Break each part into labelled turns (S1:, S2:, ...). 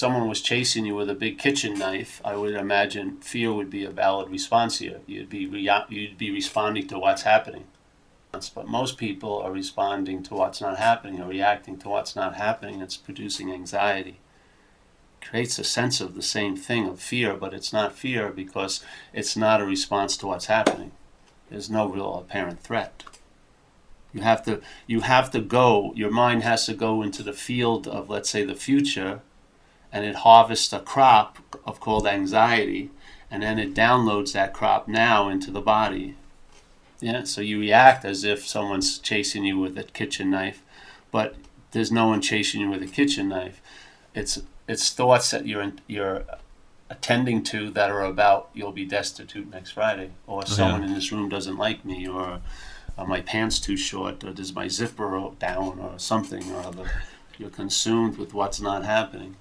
S1: someone was chasing you with a big kitchen knife, I would imagine fear would be a valid response here. You'd be responding to what's happening. But most people are responding to what's not happening or reacting to what's not happening. It's producing anxiety. It creates a sense of the same thing of fear, but it's not fear because it's not a response to what's happening. There's no real apparent threat. You have to go, your mind has to go into the field of, let's say, the future, and it harvests a crop called anxiety, and then it downloads that crop now into the body. Yeah, so you react as if someone's chasing you with a kitchen knife, but there's no one chasing you with a kitchen knife. It's thoughts that you're attending to that are about you'll be destitute next Friday, or someone in this room doesn't like me, or my pants too short, or does my zipper down, or something or other. You're consumed with what's not happening.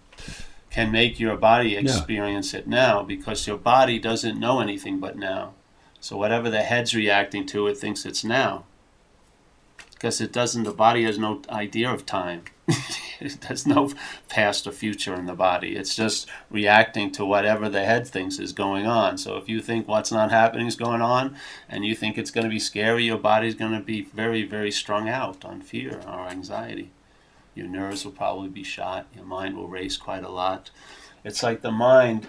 S1: Can make your body experience it now because your body doesn't know anything but now. So whatever the head's reacting to, it thinks it's now. Because it doesn't, the body has no idea of time. There's no past or future in the body. It's just reacting to whatever the head thinks is going on. So if you think what's not happening is going on, and you think it's going to be scary, your body's going to be very, very strung out on fear or anxiety. Your nerves will probably be shot. Your mind will race quite a lot. It's like the mind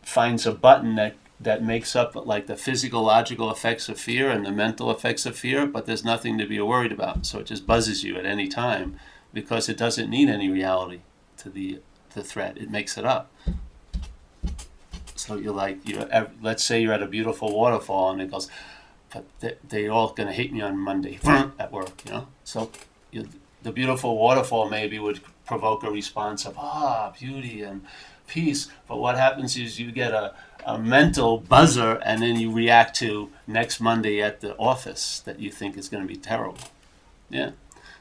S1: finds a button that makes up like the physiological effects of fear and the mental effects of fear, but there's nothing to be worried about. So it just buzzes you at any time because it doesn't need any reality to the threat. It makes it up. So let's say you're at a beautiful waterfall and it goes, but they're all going to hate me on Monday at work, So the beautiful waterfall maybe would provoke a response of, beauty and peace. But what happens is you get a mental buzzer, and then you react to next Monday at the office that you think is going to be terrible. Yeah.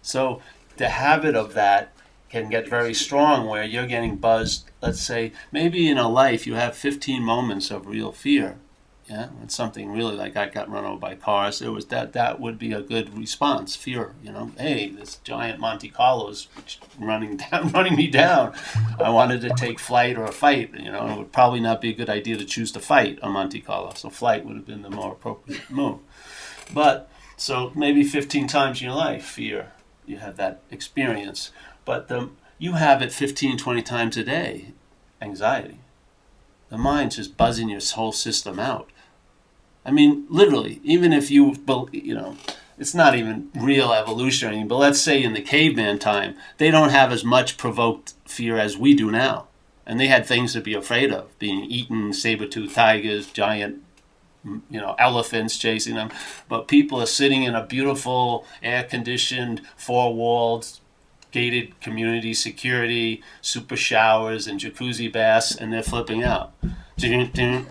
S1: So the habit of that can get very strong where you're getting buzzed. Let's say maybe in a life you have 15 moments of real fear. Yeah, it's something really like I got run over by cars. It was that would be a good response. Fear, Hey, this giant Monte Carlo's running me down. I wanted to take flight or a fight. It would probably not be a good idea to choose to fight a Monte Carlo. So flight would have been the more appropriate move. But so maybe 15 times in your life, fear, you have that experience. But you have it 15, 20 times a day, anxiety. The mind's just buzzing your whole system out. I mean, literally, even if it's not even real evolution or anything, but let's say in the caveman time, they don't have as much provoked fear as we do now. And they had things to be afraid of, being eaten, saber-toothed tigers, giant, elephants chasing them. But people are sitting in a beautiful, air-conditioned, four-walled, gated community security, super showers and jacuzzi baths, and they're flipping out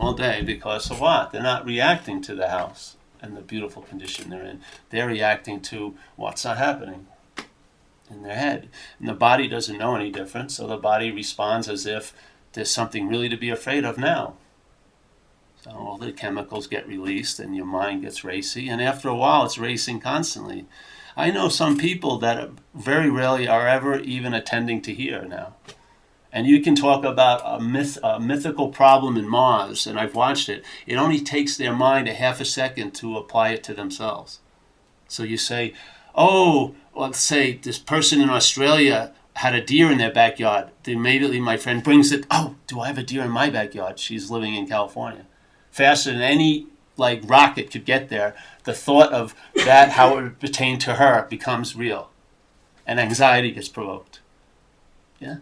S1: all day because of what? They're not reacting to the house and the beautiful condition they're in. They're reacting to what's not happening in their head. And the body doesn't know any different, so the body responds as if there's something really to be afraid of now. So all the chemicals get released and your mind gets racy, and after a while it's racing constantly. I know some people that very rarely are ever even attending to hear now. And you can talk about a mythical problem in Mars, and I've watched it. It only takes their mind a half a second to apply it to themselves. So you say, let's say this person in Australia had a deer in their backyard. Immediately my friend brings it, do I have a deer in my backyard? She's living in California. Faster than any rocket could get there, the thought of that, how it would pertain to her, becomes real. And anxiety gets provoked. Yeah?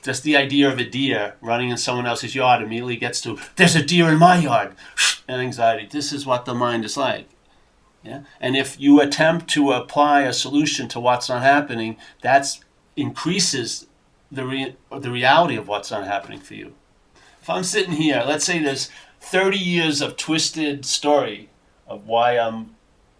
S1: Just the idea of a deer running in someone else's yard immediately gets to, there's a deer in my yard. And anxiety. This is what the mind is like. Yeah? And if you attempt to apply a solution to what's not happening, that increases the reality of what's not happening for you. If I'm sitting here, let's say there's 30 years of twisted story of why I'm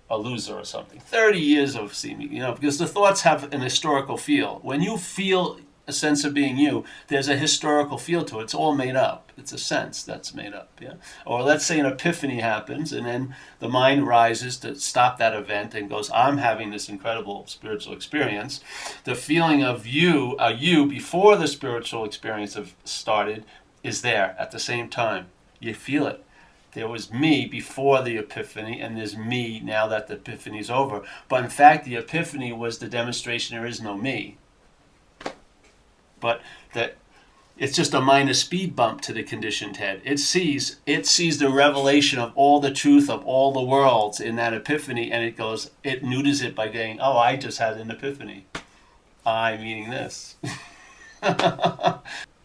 S1: a loser or something. 30 years of seeming, because the thoughts have an historical feel. When you feel a sense of being you. There's a historical feel to it. It's all made up. It's a sense that's made up. Yeah. Or let's say an epiphany happens, and then the mind rises to stop that event and goes, "I'm having this incredible spiritual experience." The feeling of you, a you before the spiritual experience have started, is there at the same time. You feel it. There was me before the epiphany, and there's me now that the epiphany's over. But in fact, the epiphany was the demonstration there is no me. But that it's just a minor speed bump to the conditioned head. It sees the revelation of all the truth of all the worlds in that epiphany, and it neuters it by saying, "Oh, I just had an epiphany. I meaning this."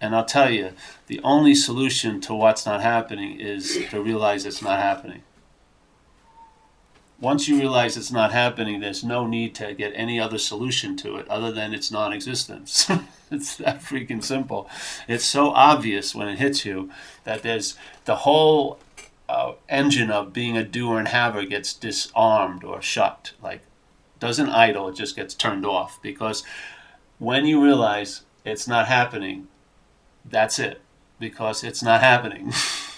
S1: And I'll tell you, the only solution to what's not happening is to realize it's not happening. Once you realize it's not happening, there's no need to get any other solution to it other than its non-existence. It's that freaking simple. It's so obvious when it hits you that there's the whole engine of being a doer and haver gets disarmed or shut. Like, doesn't idle, it just gets turned off. Because when you realize it's not happening, that's it. Because it's not happening.